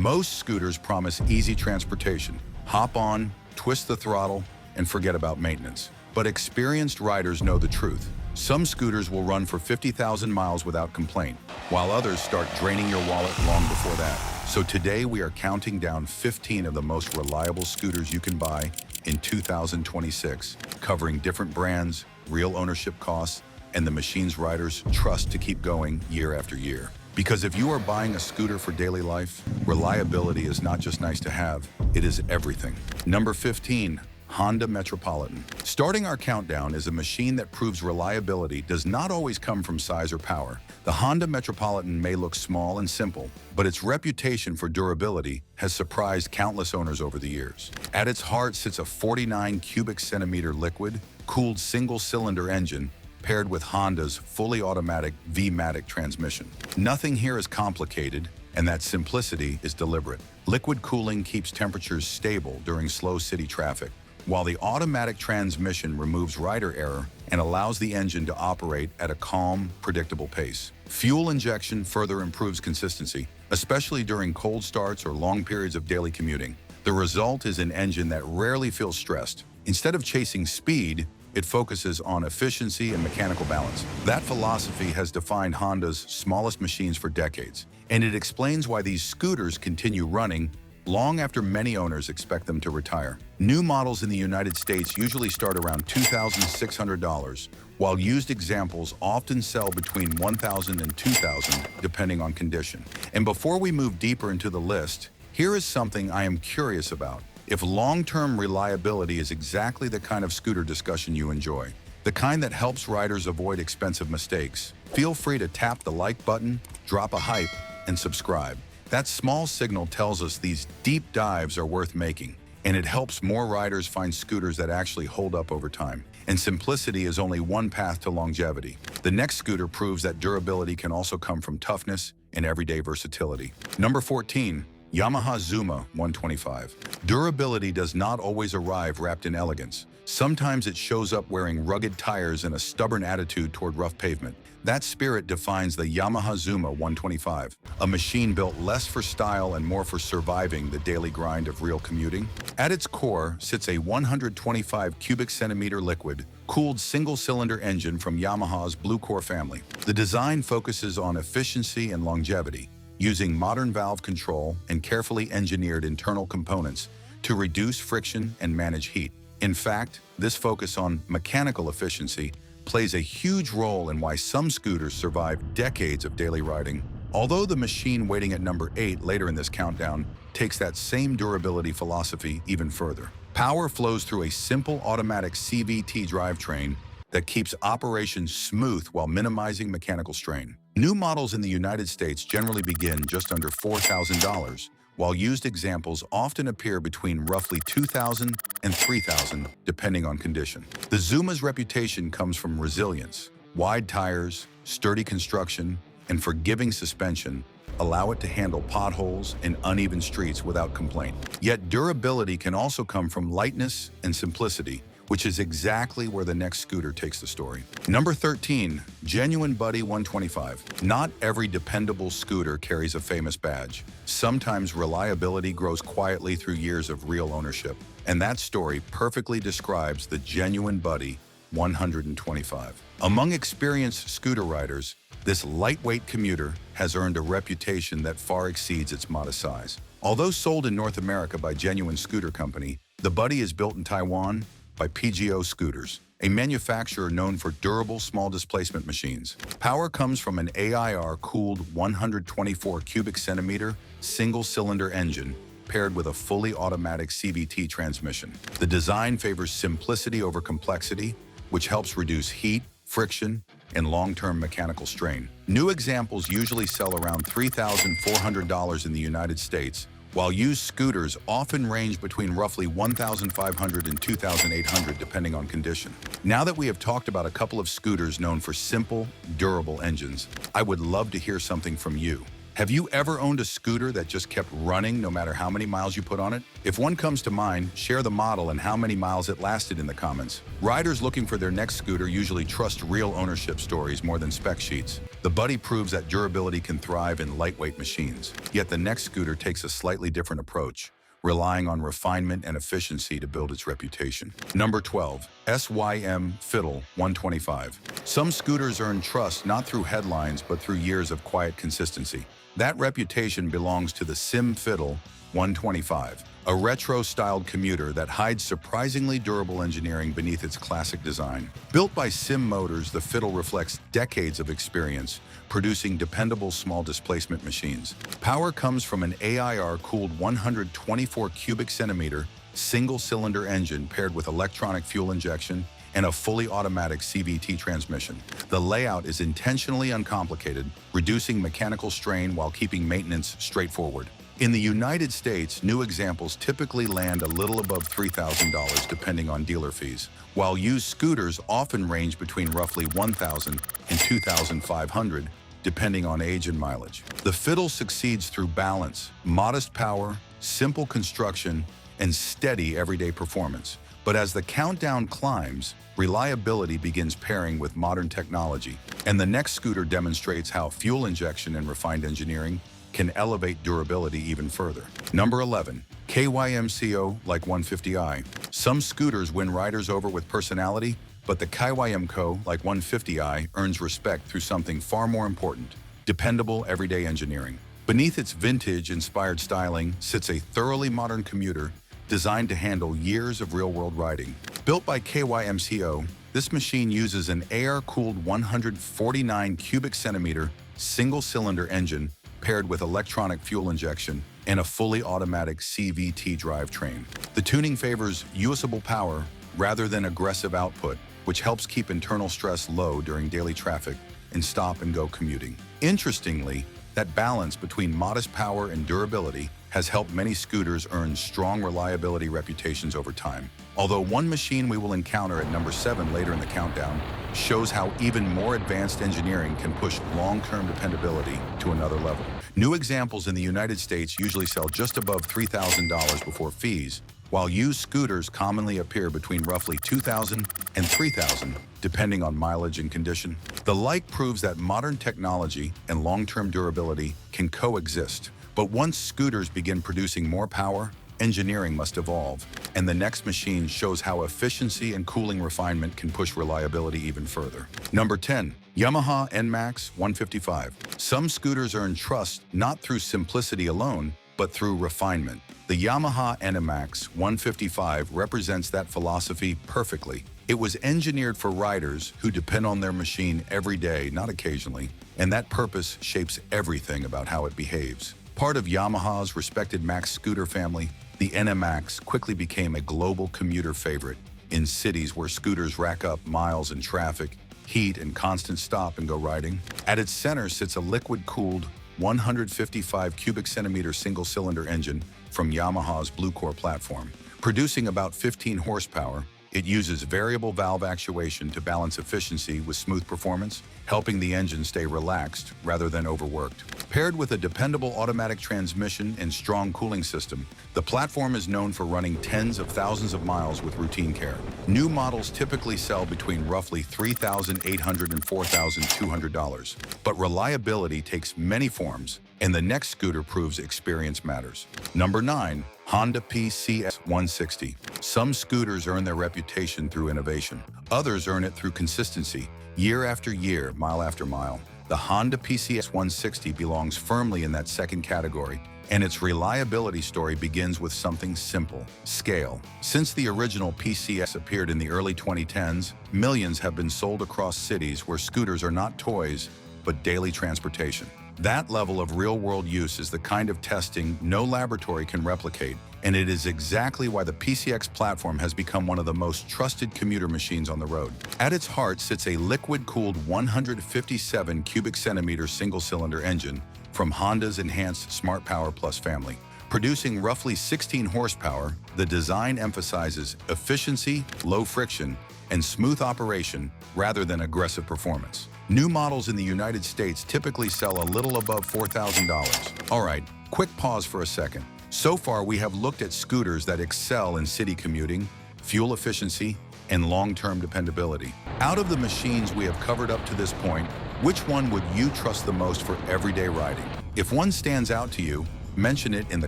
Most scooters promise easy transportation. Hop on, twist the throttle, and forget about maintenance. But experienced riders know the truth. Some scooters will run for 50,000 miles without complaint, while others start draining your wallet long before that. So today we are counting down 15 of the most reliable scooters you can buy in 2026, covering different brands, real ownership costs, and the machines riders trust to keep going year after year. Because if you are buying a scooter for daily life, reliability is not just nice to have, it is everything. Number 15. Honda Metropolitan. Starting our countdown is a machine that proves reliability does not always come from size or power. The Honda Metropolitan may look small and simple, but its reputation for durability has surprised countless owners over the years. At its heart sits a 49 cubic centimeter liquid-cooled single-cylinder engine paired with Honda's fully automatic V-matic transmission. Nothing here is complicated, and that simplicity is deliberate. Liquid cooling keeps temperatures stable during slow city traffic, while the automatic transmission removes rider error and allows the engine to operate at a calm, predictable pace. Fuel injection further improves consistency, especially during cold starts or long periods of daily commuting. The result is an engine that rarely feels stressed. Instead of chasing speed, it focuses on efficiency and mechanical balance. That philosophy has defined Honda's smallest machines for decades, and it explains why these scooters continue running long after many owners expect them to retire. New models in the United States usually start around $2,600, while used examples often sell between $1,000 and $2,000, depending on condition. And before we move deeper into the list, here is something I am curious about. If long-term reliability is exactly the kind of scooter discussion you enjoy, the kind that helps riders avoid expensive mistakes, feel free to tap the like button, drop a hype, and subscribe. That small signal tells us these deep dives are worth making, and it helps more riders find scooters that actually hold up over time. And simplicity is only one path to longevity. The next scooter proves that durability can also come from toughness and everyday versatility. Number 14. Yamaha Zuma 125. Durability does not always arrive wrapped in elegance. Sometimes it shows up wearing rugged tires and a stubborn attitude toward rough pavement. That spirit defines the Yamaha Zuma 125, a machine built less for style and more for surviving the daily grind of real commuting. At its core sits a 125 cubic centimeter liquid-cooled single-cylinder engine from Yamaha's Blue Core family. The design focuses on efficiency and longevity, using modern valve control and carefully engineered internal components to reduce friction and manage heat. In fact, this focus on mechanical efficiency plays a huge role in why some scooters survive decades of daily riding. Although the machine waiting at number 8 later in this countdown takes that same durability philosophy even further. Power flows through a simple automatic CVT drivetrain that keeps operation smooth while minimizing mechanical strain. New models in the United States generally begin just under $4,000, while used examples often appear between roughly $2,000 and $3,000, depending on condition. The Zuma's reputation comes from resilience. Wide tires, sturdy construction, and forgiving suspension allow it to handle potholes and uneven streets without complaint. Yet durability can also come from lightness and simplicity, which is exactly where the next scooter takes the story. Number 13, Genuine Buddy 125. Not every dependable scooter carries a famous badge. Sometimes reliability grows quietly through years of real ownership, and that story perfectly describes the Genuine Buddy 125. Among experienced scooter riders, this lightweight commuter has earned a reputation that far exceeds its modest size. Although sold in North America by Genuine Scooter Company, the Buddy is built in Taiwan by Piaggio Scooters, a manufacturer known for durable small displacement machines. Power comes from an AIR-cooled 124 cubic centimeter single-cylinder engine paired with a fully automatic CVT transmission. The design favors simplicity over complexity, which helps reduce heat, friction, and long-term mechanical strain. New examples usually sell around $3,400 in the United States, while used scooters often range between roughly $1,500 and $2,800 depending on condition. Now that we have talked about a couple of scooters known for simple, durable engines, I would love to hear something from you. Have you ever owned a scooter that just kept running no matter how many miles you put on it? If one comes to mind, share the model and how many miles it lasted in the comments. Riders looking for their next scooter usually trust real ownership stories more than spec sheets. The Buddy proves that durability can thrive in lightweight machines. Yet the next scooter takes a slightly different approach, relying on refinement and efficiency to build its reputation. Number 12, SYM Fiddle 125. Some scooters earn trust not through headlines but through years of quiet consistency. That reputation belongs to the SYM Fiddle 125, a retro-styled commuter that hides surprisingly durable engineering beneath its classic design. Built by SYM Motors, the Fiddle reflects decades of experience, producing dependable small displacement machines. Power comes from an AIR-cooled 124 cubic centimeter single-cylinder engine paired with electronic fuel injection and a fully automatic CVT transmission. The layout is intentionally uncomplicated, reducing mechanical strain while keeping maintenance straightforward. In the United States, new examples typically land a little above $3,000 depending on dealer fees, while used scooters often range between roughly $1,000 and $2,500 depending on age and mileage. The Fiddle succeeds through balance, modest power, simple construction, and steady everyday performance. But as the countdown climbs, reliability begins pairing with modern technology, and the next scooter demonstrates how fuel injection and refined engineering can elevate durability even further. Number 11, KYMCO Like 150i. Some scooters win riders over with personality, but the KYMCO Like 150i earns respect through something far more important: dependable everyday engineering. Beneath its vintage-inspired styling sits a thoroughly modern commuter designed to handle years of real-world riding. Built by KYMCO, this machine uses an air-cooled 149 cubic centimeter single-cylinder engine paired with electronic fuel injection and a fully automatic CVT drivetrain. The tuning favors usable power rather than aggressive output, which helps keep internal stress low during daily traffic and stop-and-go commuting. Interestingly, that balance between modest power and durability has helped many scooters earn strong reliability reputations over time. Although one machine we will encounter at number 7 later in the countdown shows how even more advanced engineering can push long-term dependability to another level. New examples in the United States usually sell just above $3,000 before fees, while used scooters commonly appear between roughly $2,000 and $3,000, depending on mileage and condition. The Like proves that modern technology and long-term durability can coexist. But once scooters begin producing more power, engineering must evolve, and the next machine shows how efficiency and cooling refinement can push reliability even further. Number 10, Yamaha NMAX 155. Some scooters earn trust not through simplicity alone, but through refinement. The Yamaha NMAX 155 represents that philosophy perfectly. It was engineered for riders who depend on their machine every day, not occasionally, and that purpose shapes everything about how it behaves. Part of Yamaha's respected Max scooter family, the NMAX quickly became a global commuter favorite in cities where scooters rack up miles in traffic, heat, and constant stop-and-go riding. At its center sits a liquid-cooled 155 cubic centimeter single-cylinder engine from Yamaha's Blue Core platform. Producing about 15 horsepower, it uses variable valve actuation to balance efficiency with smooth performance, helping the engine stay relaxed rather than overworked. Paired with a dependable automatic transmission and strong cooling system, the platform is known for running tens of thousands of miles with routine care. New models typically sell between roughly $3,800 and $4,200, but reliability takes many forms, and the next scooter proves experience matters. Number 9, Honda PCX 160. Some scooters earn their reputation through innovation. Others earn it through consistency, year after year, mile after mile. The Honda PCX 160 belongs firmly in that second category, and its reliability story begins with something simple: scale. Since the original PCX appeared in the early 2010s, millions have been sold across cities where scooters are not toys, but daily transportation. That level of real-world use is the kind of testing no laboratory can replicate, and it is exactly why the PCX platform has become one of the most trusted commuter machines on the road. At its heart sits a liquid-cooled 157 cubic centimeter single-cylinder engine from Honda's enhanced Smart Power Plus family. Producing roughly 16 horsepower, the design emphasizes efficiency, low friction, and smooth operation rather than aggressive performance. New models in the United States typically sell a little above $4,000. All right, quick pause for a second. So far, we have looked at scooters that excel in city commuting, fuel efficiency, and long-term dependability. Out of the machines we have covered up to this point, which one would you trust the most for everyday riding? If one stands out to you, mention it in the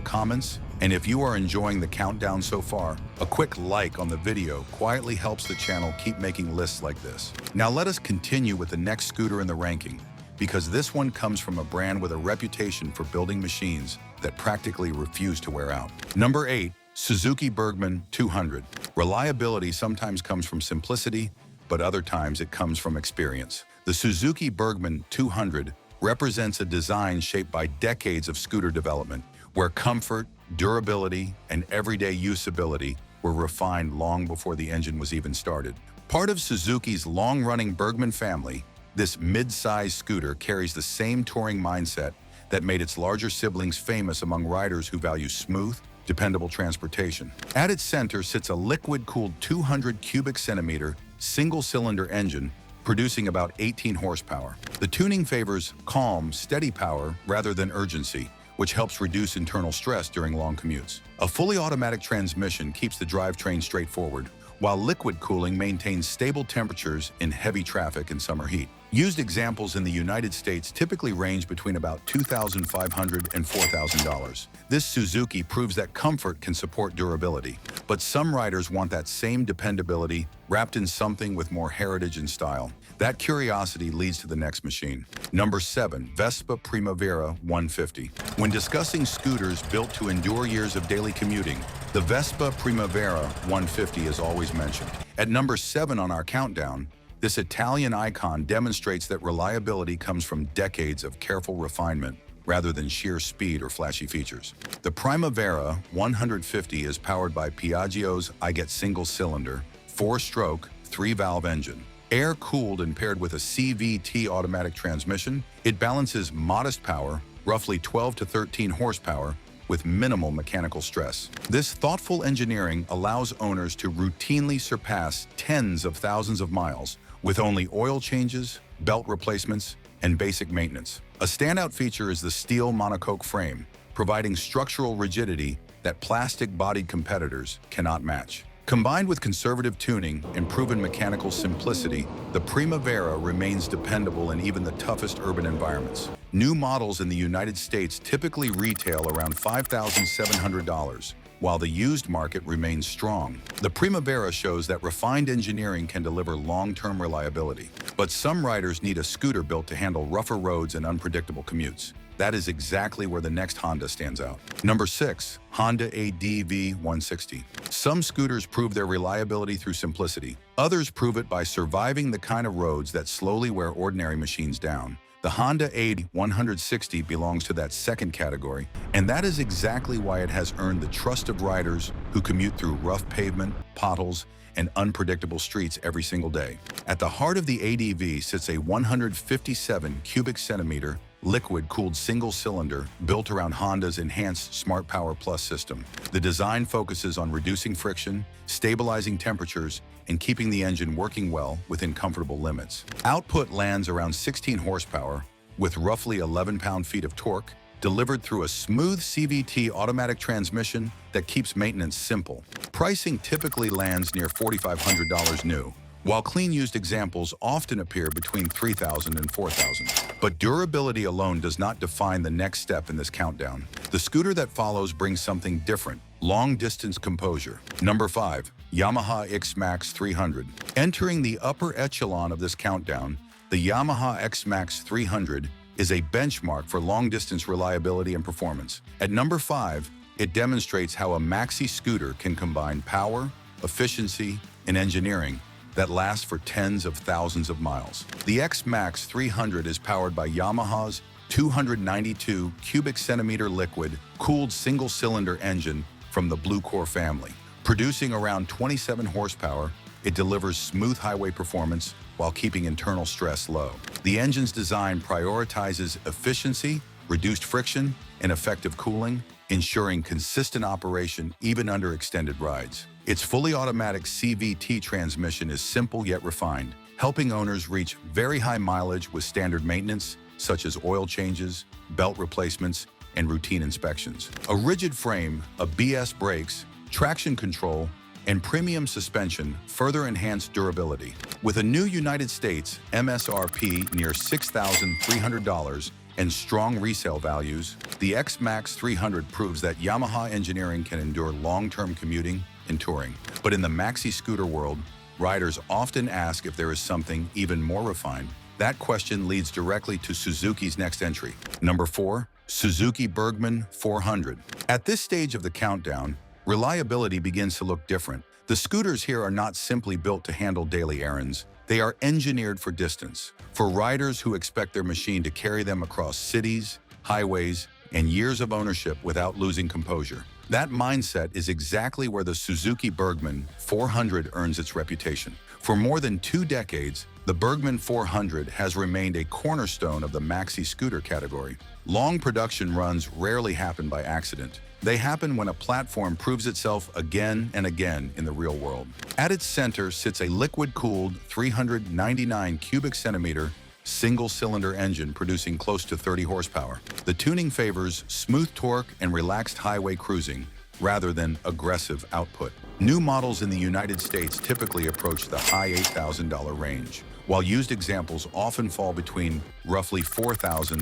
comments. And if you are enjoying the countdown so far, a quick like on the video quietly helps the channel keep making lists like this. Now let us continue with the next scooter in the ranking, because this one comes from a brand with a reputation for building machines that practically refuse to wear out. Number 8. Suzuki Burgman 200. Reliability sometimes comes from simplicity, but other times it comes from experience. The Suzuki Burgman 200 represents a design shaped by decades of scooter development, where comfort, durability, and everyday usability were refined long before the engine was even started. Part of Suzuki's long-running Burgman family, this mid-size scooter carries the same touring mindset that made its larger siblings famous among riders who value smooth, dependable transportation. At its center sits a liquid-cooled 200 cubic centimeter single-cylinder engine producing about 18 horsepower. The tuning favors calm, steady power rather than urgency, which helps reduce internal stress during long commutes. A fully automatic transmission keeps the drivetrain straightforward, while liquid cooling maintains stable temperatures in heavy traffic and summer heat. Used examples in the United States typically range between about $2,500 and $4,000. This Suzuki proves that comfort can support durability, but some riders want that same dependability wrapped in something with more heritage and style. That curiosity leads to the next machine. Number 7. Vespa Primavera 150. When discussing scooters built to endure years of daily commuting, the Vespa Primavera 150 is always mentioned. At number 7 on our countdown, this Italian icon demonstrates that reliability comes from decades of careful refinement rather than sheer speed or flashy features. The Primavera 150 is powered by Piaggio's single-cylinder, 4-stroke, 3-valve engine. Air-cooled and paired with a CVT automatic transmission, it balances modest power, roughly 12 to 13 horsepower, with minimal mechanical stress. This thoughtful engineering allows owners to routinely surpass tens of thousands of miles with only oil changes, belt replacements, and basic maintenance. A standout feature is the steel monocoque frame, providing structural rigidity that plastic-bodied competitors cannot match. Combined with conservative tuning and proven mechanical simplicity, the Primavera remains dependable in even the toughest urban environments. New models in the United States typically retail around $5,700, while the used market remains strong. The Primavera shows that refined engineering can deliver long-term reliability. But some riders need a scooter built to handle rougher roads and unpredictable commutes. That is exactly where the next Honda stands out. Number 6. Honda ADV 160. Some scooters prove their reliability through simplicity. Others prove it by surviving the kind of roads that slowly wear ordinary machines down. The Honda ADV 160 belongs to that second category, and that is exactly why it has earned the trust of riders who commute through rough pavement, potholes, and unpredictable streets every single day. At the heart of the ADV sits a 157 cubic centimeter liquid-cooled single-cylinder built around Honda's enhanced Smart Power Plus system. The design focuses on reducing friction, stabilizing temperatures, and keeping the engine working well within comfortable limits. Output lands around 16 horsepower, with roughly 11 pound-feet of torque, delivered through a smooth CVT automatic transmission that keeps maintenance simple. Pricing typically lands near $4,500 new, while clean used examples often appear between $3,000 and $4,000. But durability alone does not define the next step in this countdown. The scooter that follows brings something different: long-distance composure. Number 5. Yamaha XMAX 300. Entering the upper echelon of this countdown, the Yamaha XMAX 300 is a benchmark for long-distance reliability and performance. At number 5, it demonstrates how a maxi scooter can combine power, efficiency, and engineering that lasts for tens of thousands of miles. The XMAX 300 is powered by Yamaha's 292 cubic centimeter liquid-cooled single-cylinder engine from the Blue Core family. Producing around 27 horsepower, it delivers smooth highway performance while keeping internal stress low. The engine's design prioritizes efficiency, reduced friction, and effective cooling, ensuring consistent operation even under extended rides. Its fully automatic CVT transmission is simple yet refined, helping owners reach very high mileage with standard maintenance, such as oil changes, belt replacements, and routine inspections. A rigid frame, ABS brakes, traction control, and premium suspension further enhance durability. With a new United States MSRP near $6,300 and strong resale values, the XMAX 300 proves that Yamaha engineering can endure long-term commuting and touring. But in the maxi scooter world, riders often ask if there is something even more refined. That question leads directly to Suzuki's next entry. Number 4, Suzuki Burgman 400. At this stage of the countdown, reliability begins to look different. The scooters here are not simply built to handle daily errands. They are engineered for distance, for riders who expect their machine to carry them across cities, highways, and years of ownership without losing composure. That mindset is exactly where the Suzuki Burgman 400 earns its reputation. For more than 2 decades, the Burgman 400 has remained a cornerstone of the maxi scooter category. Long production runs rarely happen by accident. They happen when a platform proves itself again and again in the real world. At its center sits a liquid-cooled 399 cubic centimeter single-cylinder engine producing close to 30 horsepower. The tuning favors smooth torque and relaxed highway cruising rather than aggressive output. New models in the United States typically approach the high $8,000 range, while used examples often fall between roughly $4,500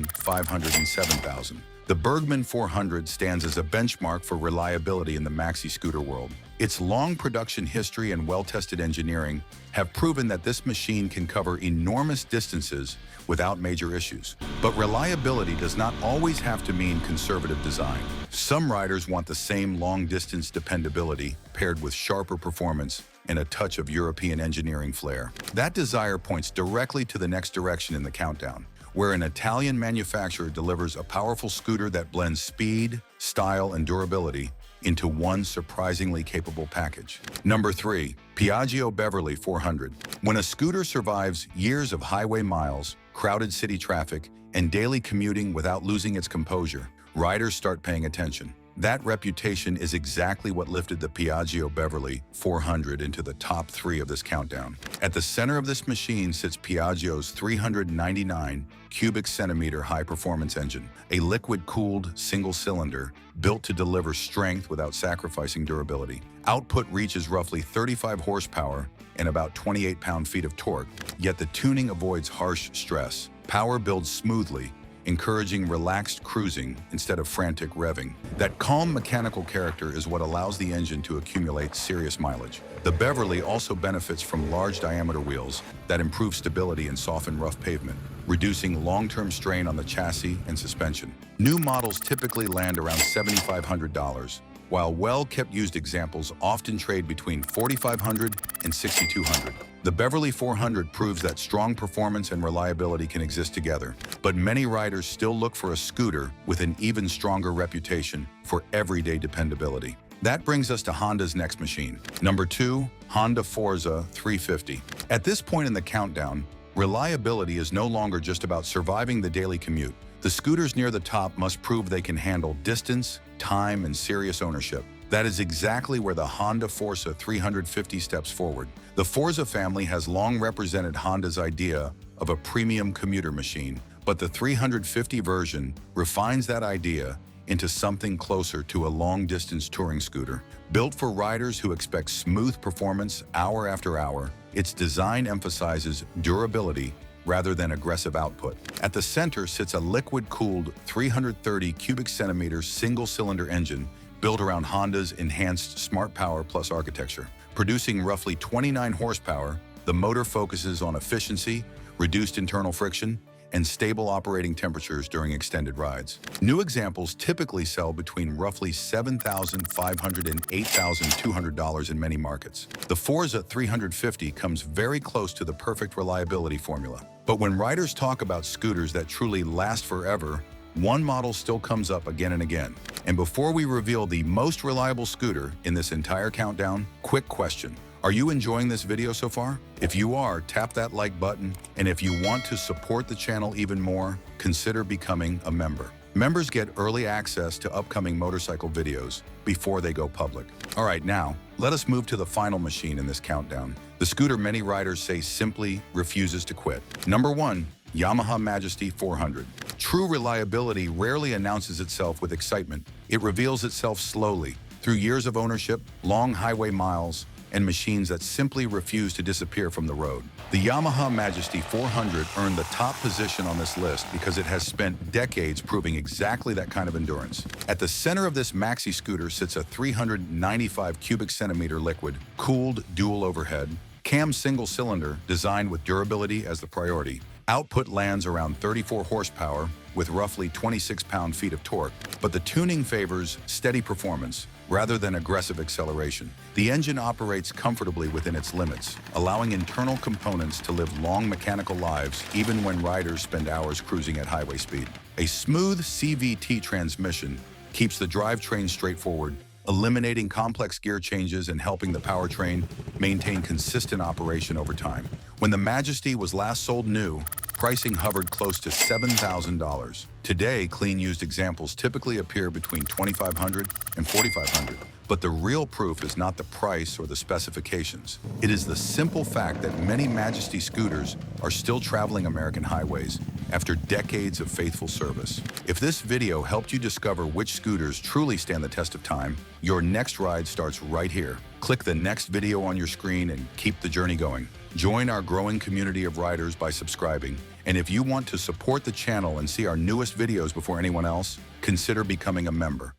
and $7,000. The Burgman 400 stands as a benchmark for reliability in the maxi scooter world. Its long production history and well-tested engineering have proven that this machine can cover enormous distances without major issues. But reliability does not always have to mean conservative design. Some riders want the same long-distance dependability paired with sharper performance and a touch of European engineering flair. That desire points directly to the next direction in the countdown, where an Italian manufacturer delivers a powerful scooter that blends speed, style, and durability into one surprisingly capable package. Number 3, Piaggio Beverly 400. When a scooter survives years of highway miles, crowded city traffic, and daily commuting without losing its composure, riders start paying attention. That reputation is exactly what lifted the Piaggio Beverly 400 into the top 3 of this countdown. At the center of this machine sits Piaggio's 399 cubic centimeter high-performance engine, a liquid-cooled single-cylinder built to deliver strength without sacrificing durability. Output reaches roughly 35 horsepower and about 28 pound-feet of torque, yet the tuning avoids harsh stress. Power builds smoothly, encouraging relaxed cruising instead of frantic revving. That calm mechanical character is what allows the engine to accumulate serious mileage. The Beverly also benefits from large diameter wheels that improve stability and soften rough pavement, reducing long-term strain on the chassis and suspension. New models typically land around $7,500, while well-kept used examples often trade between $4,500 and $6,200. The Beverly 400 proves that strong performance and reliability can exist together, but many riders still look for a scooter with an even stronger reputation for everyday dependability. That brings us to Honda's next machine. Number 2, Honda Forza 350. At this point in the countdown, reliability is no longer just about surviving the daily commute. The scooters near the top must prove they can handle distance, time, and serious ownership. That is exactly where the Honda Forza 350 steps forward. The Forza family has long represented Honda's idea of a premium commuter machine, but the 350 version refines that idea into something closer to a long-distance touring scooter. Built for riders who expect smooth performance hour after hour, its design emphasizes durability rather than aggressive output. At the center sits a liquid-cooled 330 cubic centimeter single-cylinder engine built around Honda's enhanced Smart Power Plus architecture. Producing roughly 29 horsepower, the motor focuses on efficiency, reduced internal friction, and stable operating temperatures during extended rides. New examples typically sell between roughly $7,500 and $8,200 in many markets. The Forza 350 comes very close to the perfect reliability formula. But when riders talk about scooters that truly last forever, one model still comes up again and again. And before we reveal the most reliable scooter in this entire countdown, quick question. Are you enjoying this video so far? If you are, tap that like button, and if you want to support the channel even more, consider becoming a member. Members get early access to upcoming motorcycle videos before they go public. All right, now, let us move to the final machine in this countdown. The scooter many riders say simply refuses to quit. Number 1. Yamaha Majesty 400. True reliability rarely announces itself with excitement. It reveals itself slowly, through years of ownership, long highway miles, and machines that simply refuse to disappear from the road. The Yamaha Majesty 400 earned the top position on this list because it has spent decades proving exactly that kind of endurance. At the center of this maxi scooter sits a 395 cubic centimeter liquid, cooled dual overhead, cam single cylinder designed with durability as the priority. Output lands around 34 horsepower with roughly 26 pound-feet of torque, but the tuning favors steady performance rather than aggressive acceleration. The engine operates comfortably within its limits, allowing internal components to live long mechanical lives even when riders spend hours cruising at highway speed. A smooth CVT transmission keeps the drivetrain straightforward, eliminating complex gear changes and helping the powertrain maintain consistent operation over time. When the Majesty was last sold new, pricing hovered close to $7,000. Today, clean used examples typically appear between $2,500 and $4,500. But the real proof is not the price or the specifications. It is the simple fact that many Majesty scooters are still traveling American highways after decades of faithful service. If this video helped you discover which scooters truly stand the test of time, your next ride starts right here. Click the next video on your screen and keep the journey going. Join our growing community of riders by subscribing. And if you want to support the channel and see our newest videos before anyone else, consider becoming a member.